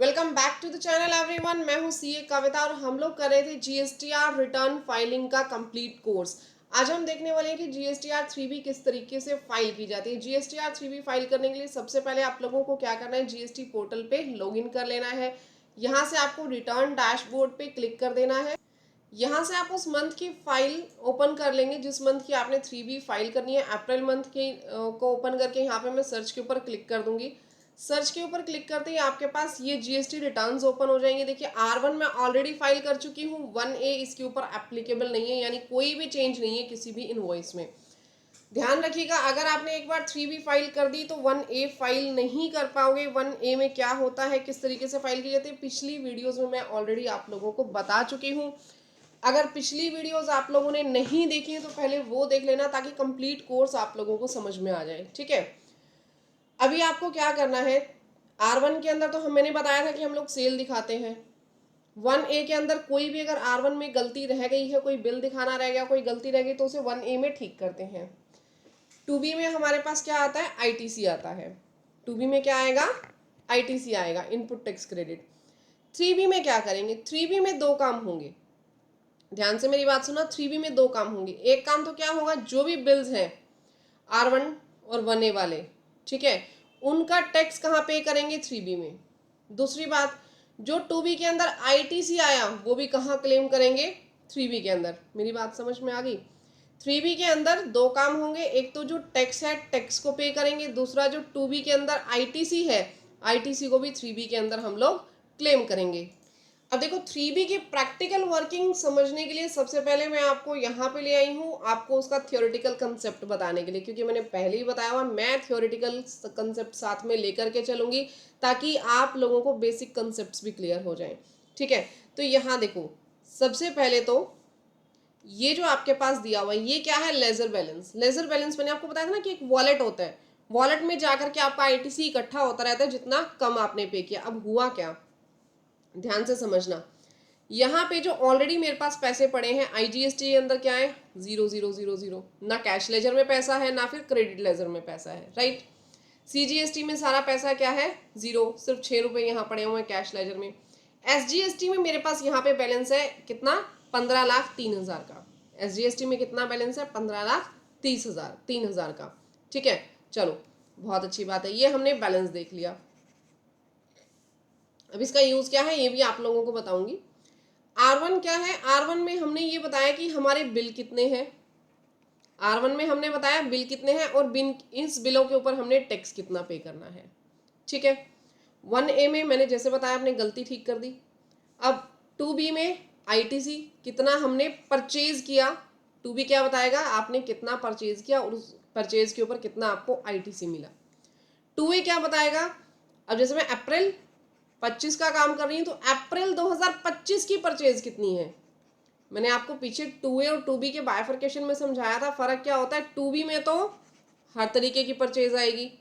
Welcome back to the channel everyone. मैं हूं CA कविता और हम लोग कर रहे थे जीएसटीआर रिटर्न फाइलिंग का कंप्लीट कोर्स। आज हम देखने वाले हैं कि जीएसटीआर 3B किस तरीके से फाइल की जाती है। जीएसटीआर 3B फाइल करने के लिए सबसे पहले आप लोगों को क्या करना है, जीएसटी पोर्टल पे लॉगिन कर लेना है। यहाँ से आपको रिटर्न डैशबोर्ड पे क्लिक कर देना है। यहाँ से आप उस मंथ की फाइल ओपन कर लेंगे जिस मंथ की आपने 3B फाइल करनी है। अप्रैल मंथ की को ओपन करके यहाँ पे मैं सर्च के ऊपर क्लिक कर दूंगी। सर्च के ऊपर क्लिक करते ही आपके पास ये जीएसटी रिटर्न्स ओपन हो जाएंगे। देखिए R1 मैं ऑलरेडी फाइल कर चुकी हूँ, 1A इसके ऊपर एप्लीकेबल नहीं है, यानी कोई भी चेंज नहीं है किसी भी इनवॉइस में। ध्यान रखिएगा, अगर आपने एक बार 3B फाइल कर दी तो 1A फाइल नहीं कर पाओगे। 1A में क्या होता है, किस तरीके से फाइल की जाती है, पिछली वीडियोज में मैं ऑलरेडी आप लोगों को बता चुकी हूँ। अगर पिछली वीडियोस आप लोगों ने नहीं देखी है तो पहले वो देख लेना ताकि कंप्लीट कोर्स आप लोगों को समझ में आ जाए। ठीक है, अभी आपको क्या करना है, R1 के अंदर तो मैंने बताया था कि हम लोग सेल दिखाते हैं। 1A के अंदर कोई भी अगर R1 में गलती रह गई है, कोई बिल दिखाना रह गया, कोई गलती रह गई तो उसे 1A में ठीक करते हैं। 2B में हमारे पास क्या आता है, ITC आता है। 2B में क्या आएगा, ITC आएगा, इनपुट टैक्स क्रेडिट। 3B में क्या करेंगे, 3B में दो काम होंगे। ध्यान से मेरी बात सुना, 3B में दो काम होंगे। एक काम तो क्या होगा, जो भी बिल्स हैं R1 और 1A वाले, ठीक है, उनका टैक्स कहाँ पे करेंगे, 3B में। दूसरी बात, जो 2B के अंदर ITC आया वो भी कहाँ क्लेम करेंगे, 3B के अंदर। मेरी बात समझ में आ गई। 3B के अंदर दो काम होंगे, एक तो जो टैक्स है टैक्स को पे करेंगे, दूसरा जो 2B के अंदर ITC है, ITC को भी 3B के अंदर हम लोग क्लेम करेंगे। अब देखो 3B की प्रैक्टिकल वर्किंग समझने के लिए सबसे पहले मैं आपको यहाँ पे ले आई हूँ, आपको उसका थियोरेटिकल कंसेप्ट बताने के लिए, क्योंकि मैंने पहले ही बताया हुआ मैं थियोरेटिकल कंसेप्ट साथ में लेकर के चलूंगी ताकि आप लोगों को बेसिक कंसेप्ट भी क्लियर हो जाएं। ठीक है, तो यहाँ देखो, सबसे पहले तो ये जो आपके पास दिया हुआ है ये क्या है, लेजर बैलेंस। लेजर बैलेंस मैंने आपको बताया था ना कि एक वॉलेट होता है, वॉलेट में जाकर के आपका ITC इकट्ठा होता रहता है जितना कम आपने पे किया। अब हुआ क्या, ध्यान से समझना, यहाँ पे जो ऑलरेडी मेरे पास पैसे पड़े हैं IGST के अंदर क्या है, 0000, ना कैश लेजर में पैसा है ना फिर क्रेडिट लेजर में पैसा है, राइट। CGST में सारा पैसा क्या है, 0, सिर्फ 6 रुपए यहाँ पड़े हुए हैं कैश लेजर में। SGST में मेरे पास यहाँ पे बैलेंस है कितना, 15,03,000 का। SGST में कितना बैलेंस है, 15,30,000 का। ठीक है, चलो बहुत अच्छी बात है, ये हमने बैलेंस देख लिया। अब इसका यूज क्या है ये भी आप लोगों को बताऊंगी। R1 क्या है, R1 में हमने ये बताया कि हमारे बिल कितने हैं। R1 में हमने बताया बिल कितने हैं और इस बिलों के ऊपर हमने टैक्स कितना पे करना है। ठीक है, 1A में मैंने जैसे बताया आपने गलती ठीक कर दी। अब 2B में ITC कितना हमने परचेज किया, 2B क्या बताएगा आपने कितना परचेज किया और उस परचेज के ऊपर कितना आपको ITC मिला। 2A क्या बताएगा, अब जैसे मैं अप्रैल 25 का काम कर रही हूँ तो अप्रैल 2025 की परचेज कितनी है। मैंने आपको पीछे 2A और 2B के बाइफर्केशन में समझाया था, फर्क क्या होता है। 2B में तो हर तरीके की परचेज आएगी,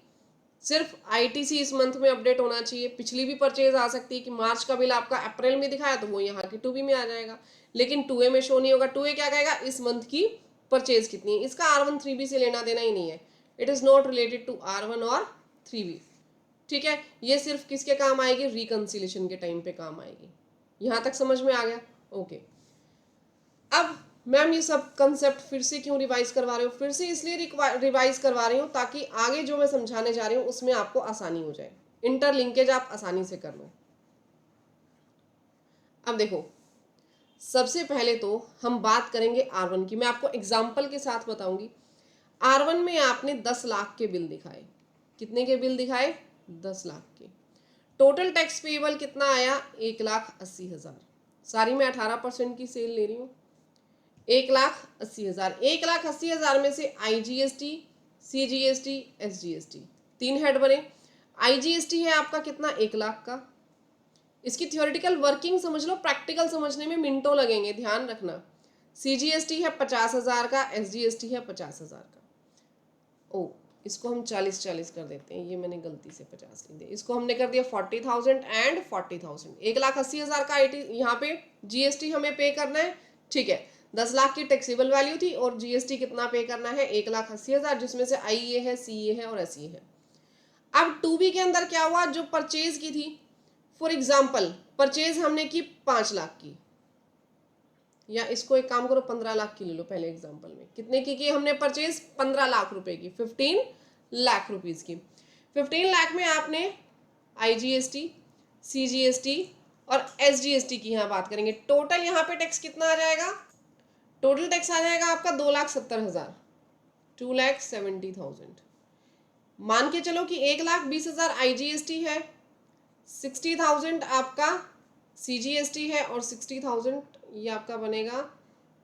सिर्फ ITC इस मंथ में अपडेट होना चाहिए। पिछली भी परचेज आ सकती है कि मार्च का बिल आपका अप्रैल में दिखाया तो वो यहाँ की 2B में आ जाएगा, लेकिन 2A में शो नहीं होगा। 2A क्या कहेगा, इस मंथ की परचेज कितनी है। इसका R1 3B से लेना देना ही नहीं है, it is not related to R1 और 3B। ठीक है, ये सिर्फ किसके काम आएगी, रिकंसिलेशन के टाइम पे काम आएगी। यहाँ तक समझ में आ गया, ओके। अब मैम ये सब कंसेप्ट फिर से क्यों रिवाइज करवा रहे हो, फिर से इसलिए रिवाइज करवा रही हूँ ताकि आगे जो मैं समझाने जा रही हूँ उसमें आपको आसानी हो जाए, इंटरलिंकेज आप आसानी से कर लो। अब देखो, सबसे पहले तो हम बात करेंगे R1 की, मैं आपको एग्जाम्पल के साथ बताऊंगी। R1 में आपने 10 लाख के बिल दिखाए, कितने के बिल दिखाए, 10 लाख के। टोटल टैक्स पेएबल कितना आया, 1,80,000। सारी मैं 18% की सेल ले रही हूँ। 1,80,000, 1,80,000 में से IGST, CGST, SGST तीन हेड बने। IGST है आपका कितना, 1 लाख का। इसकी थियोरेटिकल वर्किंग समझ लो, प्रैक्टिकल समझने में मिनटों लगेंगे, ध्यान रखना। CGST है 50,000 का, SGST है 50,000 का। ओ, इसको हम 40-40 कर देते हैं, ये मैंने गलती से 50 लिख दिया, इसको हमने कर दिया 40,000 एंड 40,000। 1,80,000 का IT यहाँ पे GST हमें पे करना है। ठीक है, 10 लाख की टैक्सेबल वैल्यू थी और GST कितना पे करना है, 1,80,000, जिसमें से IE है, CE है और SE है। अब 2B के अंदर क्या हुआ, जो परचेज की थी फॉर एग्जाम्पल परचेज हमने की 5 लाख की, या इसको एक काम करो 15 लाख की ले लो। पहले एग्जाम्पल में कितने की हमने परचेज? 15 लाख रुपए की, 15 लाख रुपीज की। 15 लाख में आपने IGST, CGST और SGST की यहाँ बात करेंगे। टोटल यहाँ पे टैक्स कितना आ जाएगा? टोटल टैक्स आ जाएगा आपका 2,70,000, 2,70,000। मान के चलो कि 1,20,000 IGST है, 60,000 आपका CGST है और 60,000 ये आपका बनेगा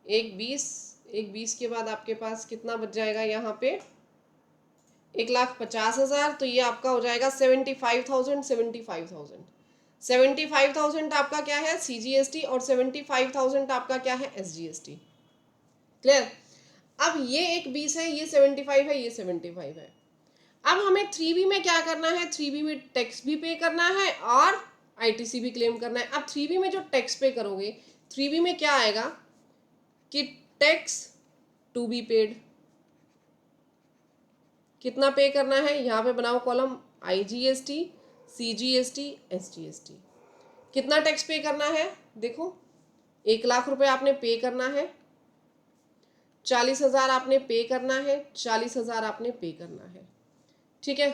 1,20,1,20 के बाद आपके पास कितना बच जाएगा यहाँ पे? 1,50,000। तो ये आपका हो जाएगा 75,000, 75,000। 75,000 आपका क्या है? CGST और 75,000 आपका क्या है? SGST। क्लियर? अब ये एक 20 है, ये 75 है, ये 75 है। अब हमें 3B में क्या करना है? 3B में टैक्स भी पे करना है और ITC भी क्लेम करना है। अब 3B में जो टैक्स पे करोगे, 3B में क्या आएगा कि टैक्स टू बी पेड, कितना पे करना है? यहाँ पे बनाओ कॉलम IGST, CGST, SGST। कितना टैक्स पे करना है? देखो 1 लाख रुपए आपने पे करना है, 40,000 आपने पे करना है, 40,000 आपने पे करना है। ठीक है।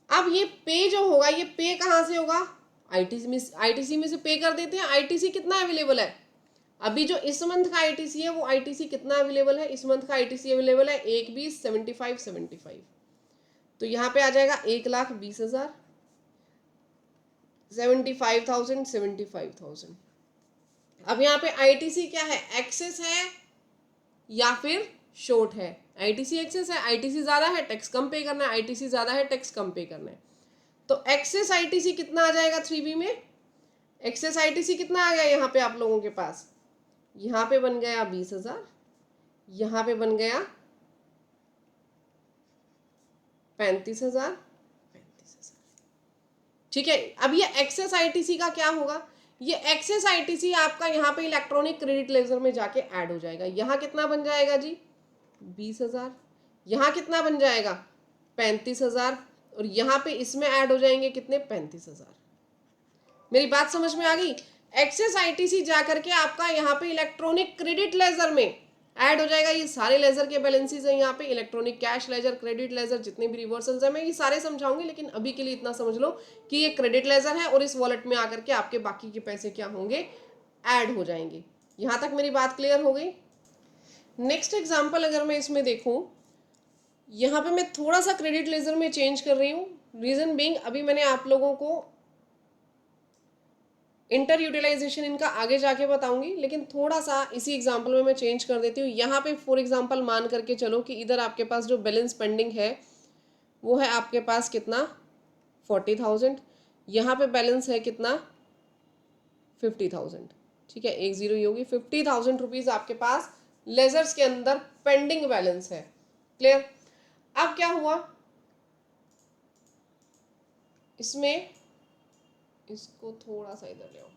अब ये पे जो होगा, ये पे कहाँ से होगा? ITC में से पे कर देते हैं। ITC कितना अवेलेबल है? अभी जो इस मंथ का ITC है वो ITC कितना अवेलेबल है? इस मंथ का ITC अवेलेबल है 1,20, 75, 75। तो यहाँ पे आ जाएगा 1,20,000, 75,000, 75,000। अब यहाँ पे ITC क्या है? एक्सेस है या फिर शॉर्ट है? ITC एक्सेस है, ITC ज्यादा है, टैक्स कम पे करना है, ITC ज्यादा है, टैक्स कम पे करना है। तो एक्सेस ITC कितना आ जाएगा 3B में? एक्सेस ITC कितना आ गया यहाँ पे आप लोगों के पास? यहाँ पे बन गया 20,000, यहाँ पे बन गया 35,000, 35,000। ठीक है। अब ये एक्सेस ITC का क्या होगा? ये एक्सेस ITC आपका यहाँ पे इलेक्ट्रॉनिक क्रेडिट लेजर में जाके ऐड हो जाएगा। यहाँ कितना बन जाएगा जी? 20,000। यहाँ कितना बन जाएगा? 35,000। और यहाँ पे इसमें ऐड हो जाएंगे कितने? 35,000। मेरी बात समझ में आ गई? एक्सेस ITC जाकर के आपका यहाँ पे इलेक्ट्रॉनिक क्रेडिट लेजर में ऐड हो जाएगा। ये सारे लेजर के बैलेंसेस हैं यहाँ पे, electronic cash ledger, credit ledger, जितने भी रिवर्सल्स हैं मैं ये सारे समझाऊंगी, लेकिन अभी के लिए इतना समझ लो कि ये क्रेडिट लेजर है और इस वॉलेट में आकर के आपके बाकी के पैसे क्या होंगे? ऐड हो जाएंगे। यहाँ तक मेरी बात क्लियर हो गई? नेक्स्ट एग्जाम्पल अगर मैं इसमें देखूँ, यहाँ पे मैं थोड़ा सा क्रेडिट लेजर में चेंज कर रही हूँ। रीजन बीइंग अभी मैंने आप लोगों को इंटर यूटिलाइजेशन इनका आगे जाके बताऊंगी, लेकिन थोड़ा सा इसी एग्जांपल में मैं चेंज कर देती हूँ। यहाँ पे फॉर एग्जांपल मान करके चलो कि इधर आपके पास जो बैलेंस पेंडिंग है वो है आपके पास कितना? 40,000। यहाँ पे बैलेंस है कितना? 50,000। ठीक है, एक जीरो ही होगी। 50,000 रुपीज आपके पास लेजर्स के अंदर पेंडिंग बैलेंस है। क्लियर? अब क्या हुआ इसमें, इसको थोड़ा सा इधर ले आओ।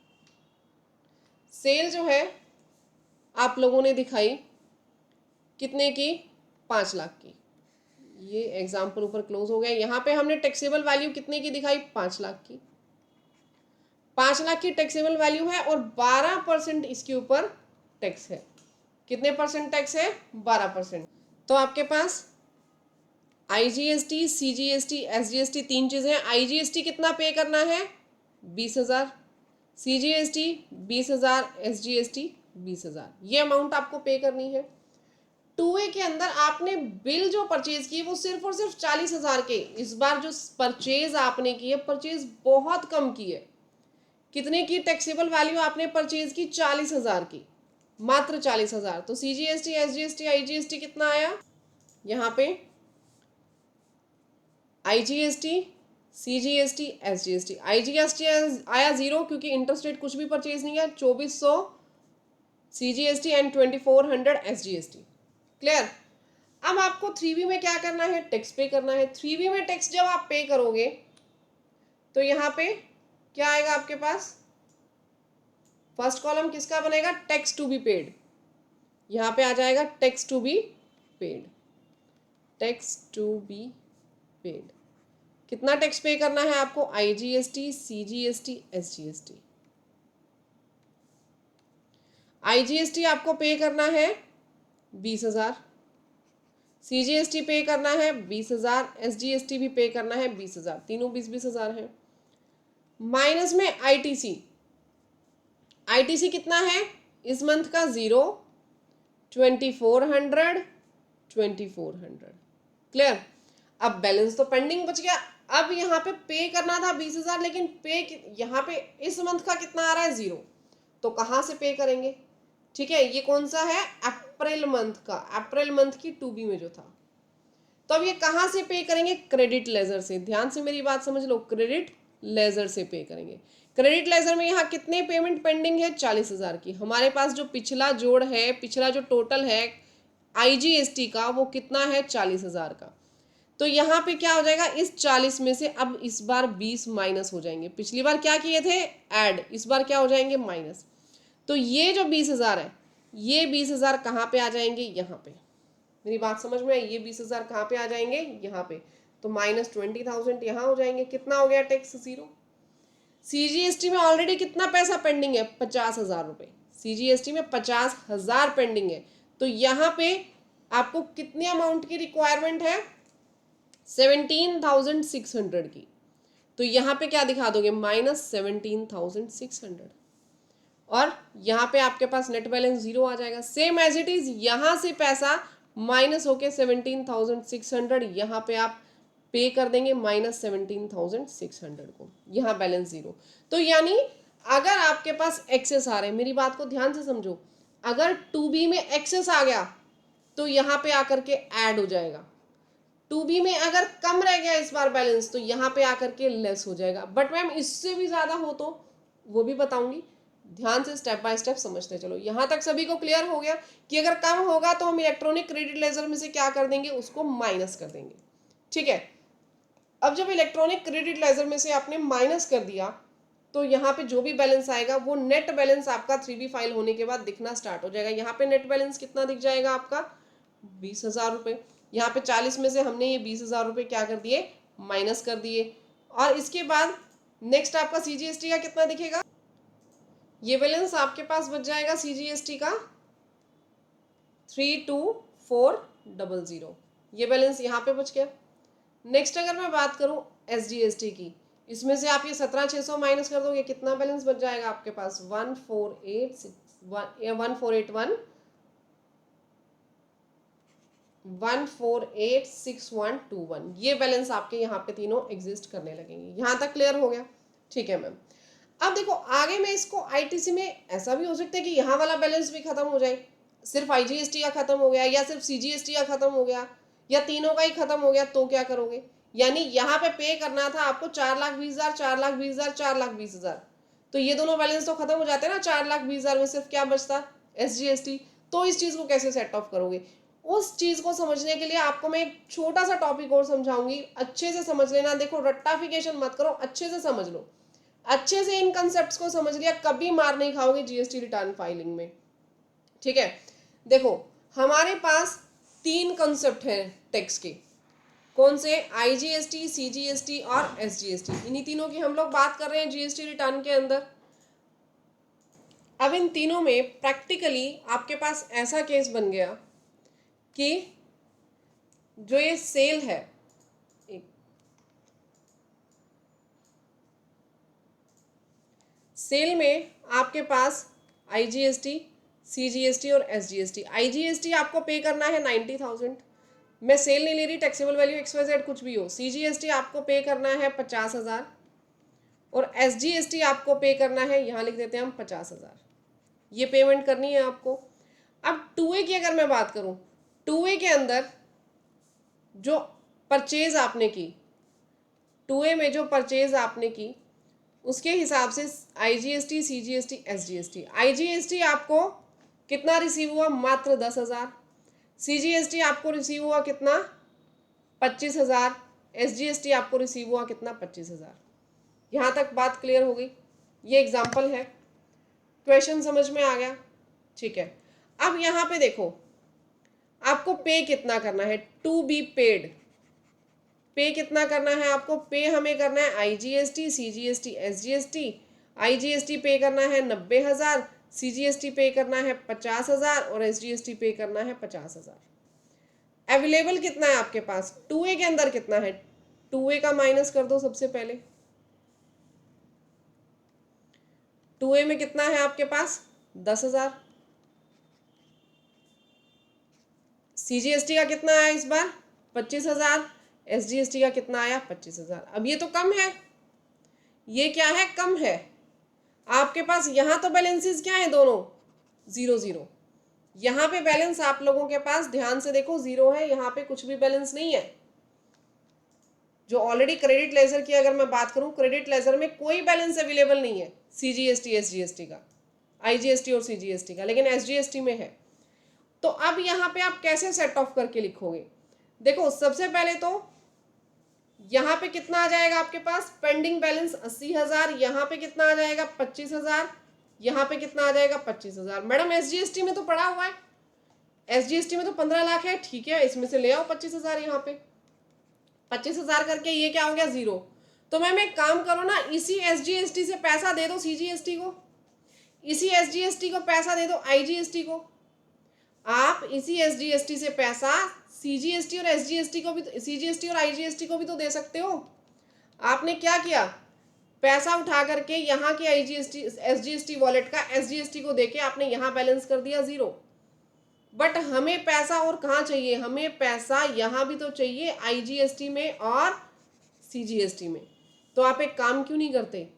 सेल जो है आप लोगों ने दिखाई कितने की? 5 लाख की। ये एग्जाम्पल ऊपर क्लोज हो गया। यहाँ पे हमने टैक्सेबल वैल्यू कितने की दिखाई? 5 लाख की। 5 लाख की टैक्सेबल वैल्यू है और 12% इसके ऊपर टैक्स है। कितने परसेंट टैक्स है? 12%। तो आपके पास IGST, CGST, SGST तीन चीजें हैं। IGST कितना पे करना है? 20,000। CGST 20,000, SGST 20,000। ये अमाउंट आपको पे करनी है। 2A के अंदर आपने बिल जो परचेज की वो सिर्फ और सिर्फ 40,000 के। इस बार जो परचेज आपने की है, परचेज बहुत कम की है। कितने की टैक्सेबल वैल्यू आपने परचेज की? 40,000 की, मात्र 40,000। तो CGST, SGST, IGST कितना आया यहाँ पे? IGST, CGST, SGST। IGST आया 0 क्योंकि इंटरेस्ट रेट कुछ भी परचेज नहीं है। 2400 CGST एंड 2400 SGST। क्लियर? अब आपको 3B में क्या करना है? टैक्स पे करना है। 3B में टैक्स जब आप पे करोगे तो यहाँ पे क्या आएगा आपके पास? फर्स्ट कॉलम किसका बनेगा? Tax to be paid. यहाँ पे आ जाएगा tax to be paid, tax to be paid. कितना टैक्स पे करना है आपको? IGST, CGST, SGST. आईजीएसटी आपको पे करना है 20,000, सीजीएसटी पे करना है 20,000, एसजीएसटी भी पे करना है 20,000, तीनों 20,000 है। माइनस में आईटीसी, आईटीसी कितना है इस मंथ का? 0, 2400, 2400। क्लियर? अब बैलेंस तो पेंडिंग बच गया। अब यहाँ पे करना था 20,000, लेकिन पे यहाँ पे इस मंथ का कितना आ रहा है? 0। तो कहाँ से पे करेंगे? ठीक है, ये कौन सा है? अप्रैल मंथ का, अप्रैल मंथ की 2B में जो था। तो अब ये कहाँ से पे करेंगे? क्रेडिट लेजर से। ध्यान से मेरी बात समझ लो, क्रेडिट लेजर से पे करेंगे। क्रेडिट लेजर में यहाँ कितने पेमेंट पेंडिंग है? 40,000 की। हमारे पास जो पिछला जोड़ है, पिछला जो टोटल है आईजीएसटी का, वो कितना है? 40,000 का। तो यहाँ पे क्या हो जाएगा? इस 40 में से अब इस बार 20 माइनस हो जाएंगे। पिछली बार क्या किए थे? ऐड। इस बार क्या हो जाएंगे? माइनस। तो ये जो 20,000 है, ये 20,000 कहाँ पे आ जाएंगे? यहाँ पे। मेरी बात समझ में आई? ये 20,000 कहाँ पे आ जाएंगे? यहाँ पे। तो माइनस 20,000 यहाँ हो जाएंगे। कितना हो गया टैक्स? 0। सीजीएसटी में ऑलरेडी कितना पैसा पेंडिंग है? 50,000 रुपये। सीजीएसटी में 50,000 पेंडिंग है। तो यहाँ पे आपको कितने अमाउंट की रिक्वायरमेंट है? 17,600 की। तो यहाँ पे क्या दिखा दोगे? माइनस 17,600। और यहाँ पे आपके पास नेट बैलेंस 0 आ जाएगा। सेम एज इट इज यहाँ से पैसा माइनस होके 17,600 यहाँ पे आप पे कर देंगे माइनस 17,600 को। यहाँ बैलेंस 0। तो यानी अगर आपके पास एक्सेस आ रहे हैं, मेरी बात को ध्यान से समझो, अगर 2B में एक्सेस आ गया तो यहाँ पे आकर के ऐड हो जाएगा। 2B में अगर कम रह गया इस बार बैलेंस, तो यहाँ पे आकर के लेस हो जाएगा। बट मैम इससे भी ज्यादा हो तो वो भी बताऊंगी। ध्यान से स्टेप बाय स्टेप समझते चलो। यहाँ तक सभी को क्लियर हो गया कि अगर कम होगा तो हम इलेक्ट्रॉनिक क्रेडिट लेजर में से क्या कर देंगे? उसको माइनस कर देंगे। ठीक है। अब जब इलेक्ट्रॉनिक क्रेडिट लेजर में से आपने माइनस कर दिया, तो यहाँ पे जो भी बैलेंस आएगा वो नेट बैलेंस आपका 3B फाइल होने के बाद दिखना स्टार्ट हो जाएगा। यहाँ पे नेट बैलेंस कितना दिख जाएगा आपका? 20,000 रुपये। यहाँ पे 40 में से हमने ये 20,000 रुपये क्या कर दिए? माइनस कर दिए। और इसके बाद नेक्स्ट आपका सीजीएसटी का कितना दिखेगा? ये बैलेंस आपके पास बच जाएगा सीजीएसटी का 32,400। ये बैलेंस यहाँ पे बच गया। नेक्स्ट अगर मैं बात करूं एसजीएसटी की, इसमें से आप ये 17,600 माइनस कर दोगे, कितना बैलेंस बच जाएगा आपके पास? 1486121। ये बैलेंस आपके यहाँ पे तीनों एग्जिस्ट करने लगेंगे। यहाँ तक क्लियर हो गया? ठीक है मैम। अब देखो आगे में इसको आईटीसी में ऐसा भी हो सकता है कि यहाँ वाला बैलेंस भी खत्म हो जाए, सिर्फ आईजीएसटी का खत्म हो गया या सिर्फ सीजीएसटी का खत्म हो गया या तीनों का ही खत्म हो गया, तो क्या करोगे? यानी यहाँ पे करना था आपको 4,20,000, 4,20,000, 4,20,000। तो ये दोनों बैलेंस तो खत्म हो जाते हैं ना। 4,20,000 में सिर्फ क्या बचता? एसजीएसटी। तो इस चीज को कैसे सेट ऑफ करोगे? उस चीज को समझने के लिए आपको मैं एक छोटा सा टॉपिक और समझाऊंगी। अच्छे से समझ लेना। देखो रट्टाफिकेशन मत करो, अच्छे से समझ लो। अच्छे से इन कंसेप्ट्स को समझ लिया, कभी मार नहीं खाओगे जीएसटी रिटर्न फाइलिंग में। ठीक है। देखो हमारे पास 3 कंसेप्ट हैं टैक्स के। कौन से? आईजीएसटी, सीजीएसटी और एसजीएसटी। इन्हीं तीनों की हम लोग बात कर रहे हैं जीएसटी रिटर्न के अंदर। अब इन तीनों में प्रैक्टिकली आपके पास ऐसा केस बन गया कि जो ये सेल है, सेल में आपके पास आईजीएसटी, सीजीएसटी और एसजीएसटी। आईजीएसटी आपको पे करना है 90,000। मैं सेल नहीं ले रही, टैक्सेबल वैल्यू XYZ कुछ भी हो। सीजीएसटी आपको पे करना है 50,000 और एसजीएसटी आपको पे करना है, यहाँ लिख देते हैं हम 50,000। ये पेमेंट करनी है आपको। अब 2A की अगर मैं बात करूं, 2A के अंदर जो परचेज आपने की, 2A में जो परचेज आपने की उसके हिसाब से आईजीएसटी, सीजीएसटी, एसजीएसटी। आईजीएसटी आपको कितना रिसीव हुआ? मात्र 10,000। सीजीएसटी आपको रिसीव हुआ कितना? 25,000। एसजीएसटी आपको रिसीव हुआ कितना? 25,000। यहाँ तक बात क्लियर हो गई? ये एग्जाम्पल है। क्वेश्चन समझ में आ गया? ठीक है। अब यहाँ पे देखो आपको पे कितना करना है? To be paid. पे कितना करना है आपको? पे हमें करना है IGST, CGST, SGST। IGST पे करना है 90,000, CGST पे करना है 50,000 और SGST पे करना है 50,000। अवेलेबल कितना है आपके पास? 2A के अंदर कितना है? 2A का माइनस कर दो सबसे पहले। 2A में कितना है आपके पास? 10,000। CGST का कितना आया इस बार? 25,000। SGST का कितना आया? 25,000। अब ये तो कम है, ये क्या है? कम है। आपके पास यहाँ तो बैलेंसेस क्या है? दोनों 0 0। यहाँ पे बैलेंस आप लोगों के पास ध्यान से देखो 0 है, यहाँ पे कुछ भी बैलेंस नहीं है। जो ऑलरेडी क्रेडिट लेजर की अगर मैं बात करूं, क्रेडिट लेजर में कोई बैलेंस अवेलेबल नहीं है CGST SGST का, IGST और CGST का, लेकिन SGST में है। तो अब यहाँ पे आप कैसे सेट ऑफ करके लिखोगे? देखो सबसे पहले तो यहाँ पे कितना आ जाएगा आपके पास? Pending balance 80,000। यहाँ पे कितना आ जाएगा? 25,000। यहाँ पे कितना आ जाएगा? 25,000। मैडम SGST में तो पड़ा हुआ है, SGST में तो 15 लाख है। ठीक है, इसमें से ले आओ 25,000। यहाँ पे 25,000 करके ये क्या हो गया? 0। तो मैम एक काम करो ना, इसी SGST से पैसा दे दो CGST को, इसी SGST को पैसा दे दो IGST को। आप इसी SGST से पैसा CGST और SGST को भी, CGST और IGST को भी तो दे सकते हो। आपने क्या किया? पैसा उठा करके यहाँ के SGST वॉलेट का SGST को देके आपने यहाँ बैलेंस कर दिया 0। बट हमें पैसा और कहाँ चाहिए? हमें पैसा यहाँ भी तो चाहिए, IGST में और CGST में। तो आप एक काम क्यों नहीं करते,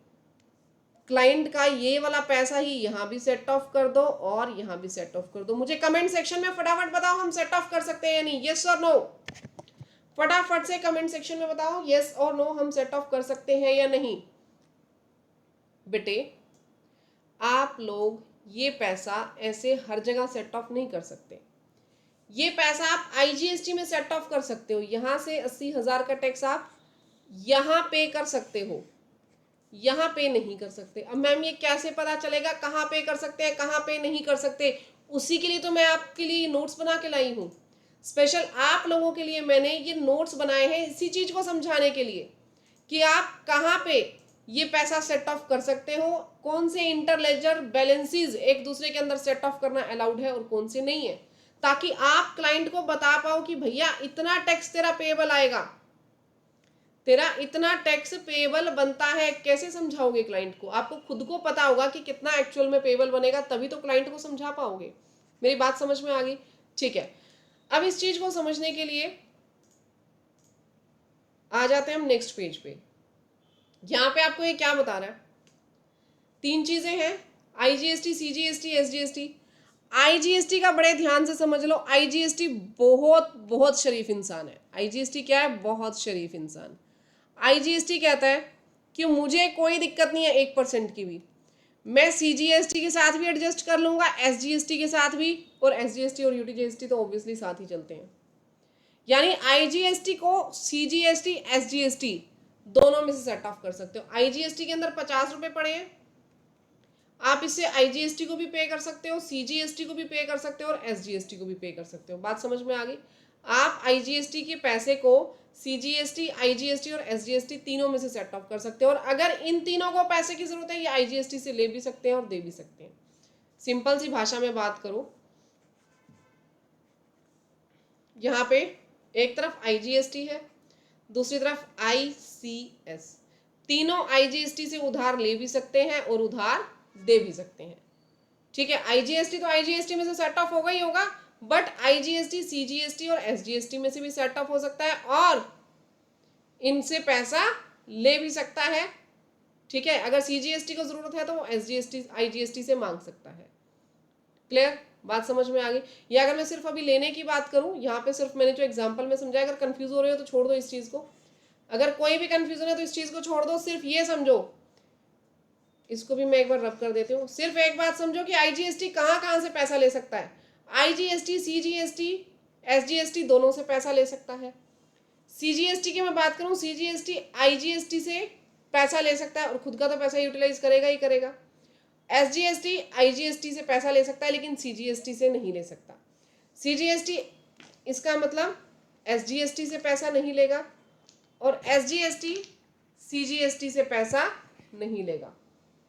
क्लाइंट का ये वाला पैसा ही यहाँ भी सेट ऑफ कर दो और यहाँ भी सेट ऑफ कर दो। मुझे कमेंट सेक्शन में फटाफट बताओ हम सेट ऑफ कर सकते हैं या नहीं, यस और नो? फटाफट से कमेंट सेक्शन में बताओ यस और नो, हम सेट ऑफ कर सकते हैं या नहीं। बेटे आप लोग ये पैसा ऐसे हर जगह सेट ऑफ नहीं कर सकते। ये पैसा आप IGST में सेट ऑफ कर सकते हो। यहाँ से 80,000 का टैक्स आप यहाँ पे कर सकते हो, यहाँ पे नहीं कर सकते। अब मैम ये कैसे पता चलेगा कहाँ पे कर सकते हैं, कहाँ पे नहीं कर सकते? उसी के लिए तो मैं आपके लिए नोट्स बना के लाई हूँ। स्पेशल आप लोगों के लिए मैंने ये नोट्स बनाए हैं इसी चीज को समझाने के लिए कि आप कहाँ पे ये पैसा सेट ऑफ कर सकते हो, कौन से इंटरलेजर बैलेंसेस एक दूसरे के अंदर सेट ऑफ करना अलाउड है और कौन से नहीं है, ताकि आप क्लाइंट को बता पाओ कि भैया इतना टैक्स तेरा पेएबल आएगा, तेरा इतना टैक्स पेएबल बनता है। कैसे समझाओगे क्लाइंट को? आपको खुद को पता होगा कि कितना एक्चुअल में पेएबल बनेगा, तभी तो क्लाइंट को समझा पाओगे। मेरी बात समझ में आ गई? ठीक है, अब इस चीज को समझने के लिए आ जाते हैं हम नेक्स्ट पेज पे। यहां पे आपको ये क्या बता रहा है? 3 चीजें हैं, IGST, CGST, SGST। IGST का बड़े ध्यान से समझ लो। IGST बहुत बहुत शरीफ इंसान है। IGST क्या है? बहुत शरीफ इंसान। IGST कहता है कि मुझे कोई दिक्कत नहीं है 1% की भी, मैं CGST के साथ भी एडजस्ट कर लूंगा, SGST के साथ भी, और SGST और UTGST तो ऑब्वियसली साथ ही चलते हैं। यानी IGST को CGST SGST दोनों में से सेट ऑफ कर सकते हो। IGST के अंदर 50 रुपए पड़े हैं, आप इससे IGST को भी पे कर सकते हो, CGST को भी पे कर सकते हो और SGST को भी पे कर सकते हो। बात समझ में आ गई? आप IGST के पैसे को CGST, IGST और SGST तीनों में से सेट ऑफ कर सकते हो, और अगर इन तीनों को पैसे की जरूरत है ये IGST से ले भी सकते हैं और दे भी सकते हैं। सिंपल सी भाषा में बात करो, यहाँ पे एक तरफ IGST है, दूसरी तरफ ICS। तीनों IGST से उधार ले भी सकते हैं और उधार दे भी सकते हैं। ठीक है, IGST तो IGST में से सेट ऑफ होगा ही होगा, बट IGST, CGST और SGST में से भी सेट ऑफ हो सकता है और इनसे पैसा ले भी सकता है। ठीक है, अगर CGST को जरूरत है तो वो SGST, IGST से मांग सकता है। क्लियर? बात समझ में आ गई? या अगर मैं सिर्फ अभी लेने की बात करूं, यहाँ पे सिर्फ मैंने जो एग्जांपल में समझाया, अगर कंफ्यूज हो रहे हो तो छोड़ दो इस चीज को। अगर कोई भी कंफ्यूजन है तो इस चीज को छोड़ दो, सिर्फ ये समझो, इसको भी मैं एक बार रब कर देती हूँ। सिर्फ एक बात समझो कि IGST कहाँ कहाँ से पैसा ले सकता है। IGST, CGST, SGST दोनों से पैसा ले सकता है। CGST की मैं बात करूँ, CGST IGST से पैसा ले सकता है और खुद का तो पैसा यूटिलाइज करेगा ही करेगा। SGST IGST से पैसा ले सकता है लेकिन CGST से नहीं ले सकता। CGST इसका मतलब SGST से पैसा नहीं लेगा और SGST CGST से पैसा नहीं लेगा।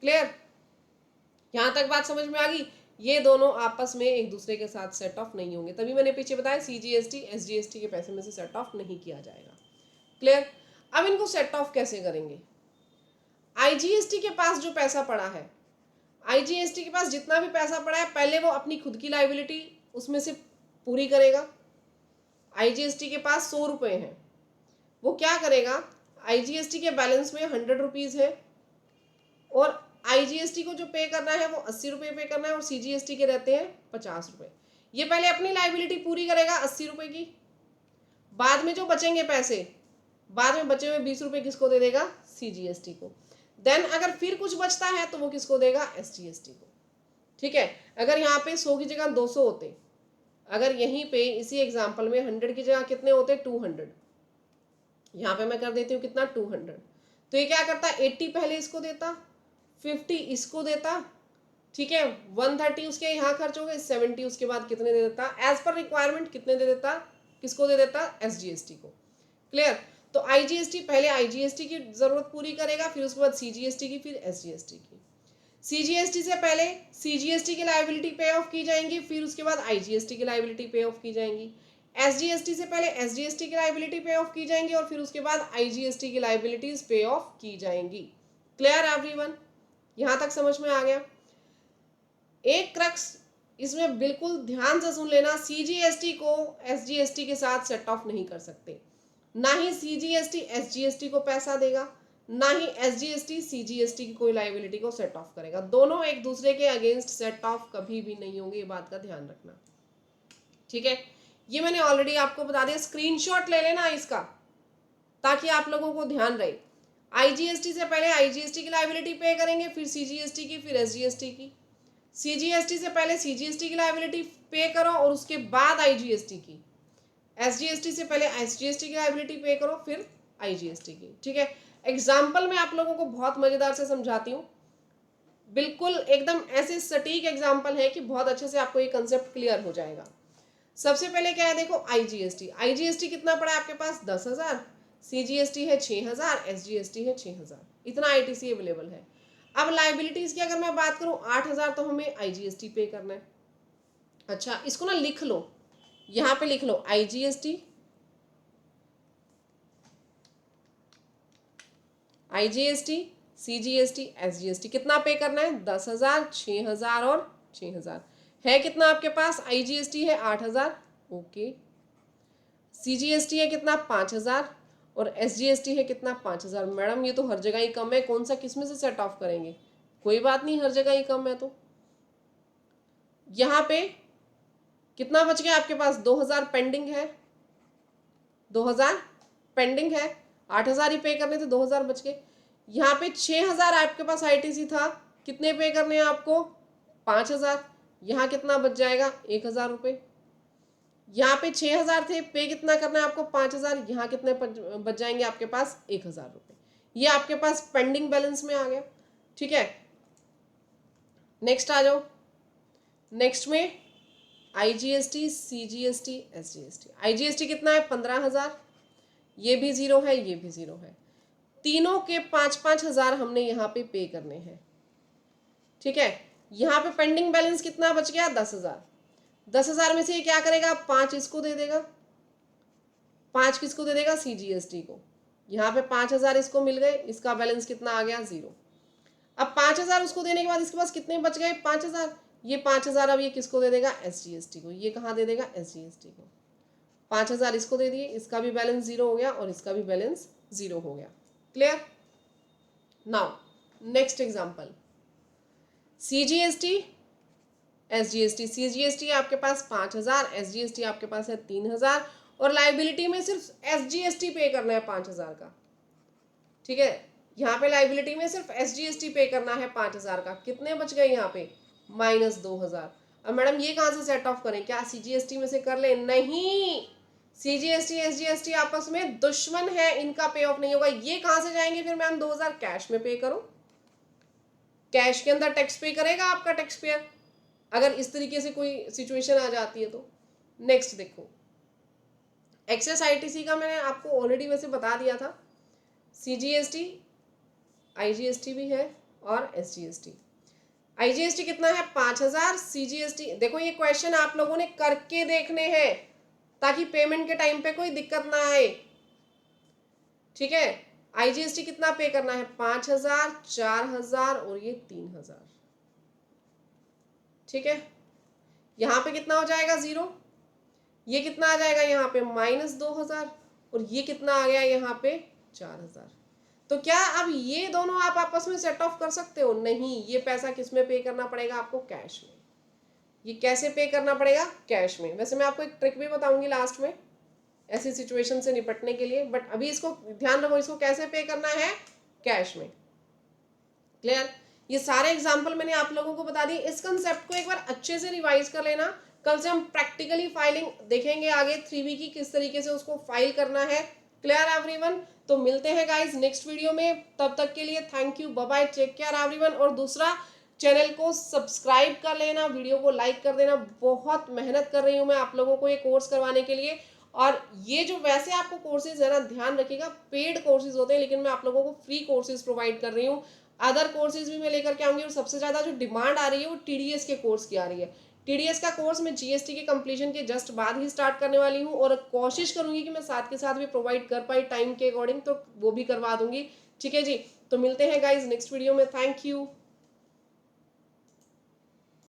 क्लियर? यहां तक बात समझ में आ गई? ये दोनों आपस में एक दूसरे के साथ सेट ऑफ नहीं होंगे, तभी मैंने पीछे बताया CGST SGST के पैसे में से सेट ऑफ नहीं किया जाएगा। क्लियर? अब इनको सेट ऑफ कैसे करेंगे? IGST के पास जो पैसा पड़ा है, IGST के पास जितना भी पैसा पड़ा है, पहले वो अपनी खुद की लाइबिलिटी उसमें से पूरी करेगा। IGST के पास 100 रुपये हैं, वो क्या करेगा, IGST के बैलेंस में 100 रुपीज़ है और IGST को जो पे करना है वो 80 रुपये पे करना है और CGST के रहते हैं 50 रुपये। ये पहले अपनी लाइबिलिटी पूरी करेगा 80 रुपये की, बाद में जो बचेंगे पैसे, बाद में बचे हुए 20 रुपये किसको दे देगा, CGST को। देन अगर फिर कुछ बचता है तो वो किसको देगा, SGST को। ठीक है? अगर यहाँ पे 100 की जगह 200 होते, अगर यहीं पे इसी एग्जाम्पल में 100 की जगह कितने होते, 200, यहाँ पे मैं कर देती हूँ कितना, 200, तो ये क्या करता, 80 पहले इसको देता, 50 इसको देता, ठीक है, 130 उसके यहाँ खर्च हो गए, 70 उसके बाद कितने दे देता, एज पर रिक्वायरमेंट कितने दे देता, किसको दे देता, SGST को। क्लियर? तो IGST पहले IGST की जरूरत पूरी करेगा, फिर उसके बाद CGST की, फिर SGST की। CGST से पहले CGST की लाइबिलिटी पे ऑफ की जाएंगी, फिर उसके बाद IGST की लाइबिलिटी पे ऑफ की जाएंगी। SGST से पहले SGST की लाइबिलिटी पे ऑफ की जाएंगी और फिर उसके बाद IGST की लाइबिलिटीज पे ऑफ की जाएंगी। Clear everyone? यहां तक समझ में आ गया? एक क्रक्स इसमें बिल्कुल ध्यान से सुन लेना, CGST को SGST के साथ सेट ऑफ नहीं कर सकते, ना ही CGST SGST को पैसा देगा, ना ही SGST CGST की कोई लाइबिलिटी को सेट ऑफ करेगा। दोनों एक दूसरे के अगेंस्ट सेट ऑफ कभी भी नहीं होंगे, ये बात का ध्यान रखना। ठीक है? ये मैंने ऑलरेडी आपको बता दिया, स्क्रीनशॉट ले लेना इसका ताकि आप लोगों को ध्यान रहे। IGST से पहले IGST की लाइबिलिटी पे करेंगे, फिर CGST की, फिर SGST की। CGST से पहले CGST की लाइबिलिटी पे करो और उसके बाद IGST की। SGST से पहले SGST की लाइबिलिटी पे करो, फिर IGST की। ठीक है? एग्जाम्पल में आप लोगों को बहुत मजेदार से समझाती हूँ, बिल्कुल एकदम ऐसे सटीक एग्जाम्पल है कि बहुत अच्छे से आपको ये कंसेप्ट क्लियर हो जाएगा। सबसे पहले क्या है, देखो IGST कितना पड़ा है आपके पास, 10,000, CGST है 6,000, SGST है 6,000, इतना ITC अवेलेबल है। अब लाइबिलिटीज की अगर मैं बात करूं, 8,000 तो हमें IGST पे करना है। अच्छा, इसको ना लिख लो, यहां पे लिख लो IGST, CGST, SGST कितना पे करना है, 10,000, 6,000 और 6,000। है कितना आपके पास, IGST है 8,000, ओके, CGST है कितना, 5,000 और SGST है कितना, 5,000। मैडम ये तो हर जगह ही कम है, कौन सा किसमें से सेट ऑफ करेंगे? कोई बात नहीं, हर जगह ही कम है तो यहाँ पे कितना बच गया आपके पास, 2,000 पेंडिंग है, 2,000 पेंडिंग है, 8,000 ही पे करने थे, 2,000 बच गए। यहाँ पे 6,000 आपके पास ITC था, कितने पे करने हैं आपको, 5,000। यहाँ कितना बच जाएगा, 1,000 रुपये। यहाँ पे 6,000 थे, पे कितना करना है आपको, 5,000। यहाँ कितने बच जाएंगे आपके पास, 1,000 रुपये। ये आपके पास पेंडिंग बैलेंस में आ गया। ठीक है? नेक्स्ट आ जाओ, नेक्स्ट में IGST, CGST, SGST। IGST कितना है, 15,000, ये भी 0 है, ये भी 0 है, तीनों के 5-5 हजार हमने यहाँ पे करने हैं। ठीक है? यहाँ पे पेंडिंग बैलेंस कितना बच गया, 10,000। 10,000 में से ये क्या करेगा, 5 इसको दे देगा, 5 किसको दे देगा, CGST को। यहाँ पे 5,000 इसको मिल गए, इसका बैलेंस कितना आ गया, 0। अब 5,000 उसको देने के बाद इसके पास कितने बच गए, 5,000। ये 5,000 अब ये किसको दे देगा, SGST को। ये कहाँ दे देगा, SGST को। 5,000 इसको दे दिए, इसका भी बैलेंस 0 हो गया और इसका भी बैलेंस 0 हो गया। Clear? Now next example, CGST, SGST। CGST आपके पास 5,000, SGST आपके पास है 3,000 और लाइबिलिटी में सिर्फ SGST पे करना है 5,000 का। ठीक है? यहाँ पे लाइबिलिटी में सिर्फ SGST पे करना है 5,000 का। कितने बच गए यहाँ पे, -2,000। अब मैडम ये कहाँ से सेट ऑफ करें, क्या CGST में से कर ले, नहीं, CGST SGST आपस में दुश्मन है, इनका पे ऑफ नहीं होगा। ये कहाँ से जाएंगे फिर मैम, 2,000 कैश में पे करो, कैश के अंदर टैक्स पे करेगा आपका टैक्स पेयर, अगर इस तरीके से कोई सिचुएशन आ जाती है तो। नेक्स्ट देखो, एक्सेस आईटीसी का मैंने आपको ऑलरेडी वैसे बता दिया था। सीजीएसटी, आईजीएसटी भी है और एसजीएसटी। आईजीएसटी कितना है 5000, सीजीएसटी देखो ये क्वेश्चन आप लोगों ने करके देखने हैं ताकि पेमेंट के टाइम पे कोई दिक्कत ना आए, ठीक है। आईजीएसटी कितना पे करना है 5000, 4000 और ये 3000, ठीक है। यहाँ पे कितना हो जाएगा 0, ये कितना आ जाएगा यहाँ पे -2000 और ये कितना आ गया यहाँ पे 4000। तो क्या अब ये दोनों आप आपस में सेट ऑफ कर सकते हो? नहीं, ये पैसा किस में पे करना पड़ेगा आपको? कैश में। ये कैसे पे करना पड़ेगा? कैश में। वैसे मैं आपको एक ट्रिक भी बताऊंगी लास्ट में ऐसी सिचुएशन से निपटने के लिए, बट अभी इसको ध्यान रखो, इसको कैसे पे करना है? कैश में। क्लियर? ये सारे एग्जाम्पल मैंने आप लोगों को बता दिए। इस कंसेप्ट को एक बार अच्छे से रिवाइज कर लेना। कल से हम प्रैक्टिकली फाइलिंग देखेंगे आगे 3B की, किस तरीके से उसको फाइल करना है। Clear everyone? तो मिलते हैं गाइज नेक्स्ट वीडियो में, तब तक के लिए thank you, bye bye, take care everyone. और दूसरा, चैनल को सब्सक्राइब कर लेना, वीडियो को लाइक कर देना। बहुत मेहनत कर रही हूँ मैं आप लोगों को ये कोर्स करवाने के लिए। और ये जो वैसे आपको कोर्सेज है ना, ध्यान रखिएगा, पेड कोर्सेज होते हैं, लेकिन मैं आप लोगों को फ्री कोर्सेज प्रोवाइड कर रही हूँ। अदर कोर्सेज भी मैं लेकर के आऊंगी और सबसे ज़्यादा जो डिमांड आ रही है वो टीडीएस के कोर्स की आ रही है। टीडीएस का कोर्स मैं जीएसटी के कंप्लीशन के जस्ट बाद ही स्टार्ट करने वाली हूँ और कोशिश करूंगी कि मैं साथ के साथ भी प्रोवाइड कर पाई टाइम के अकॉर्डिंग, तो वो भी करवा दूंगी। ठीक है जी, तो मिलते हैं गाइज नेक्स्ट वीडियो में। Thank you.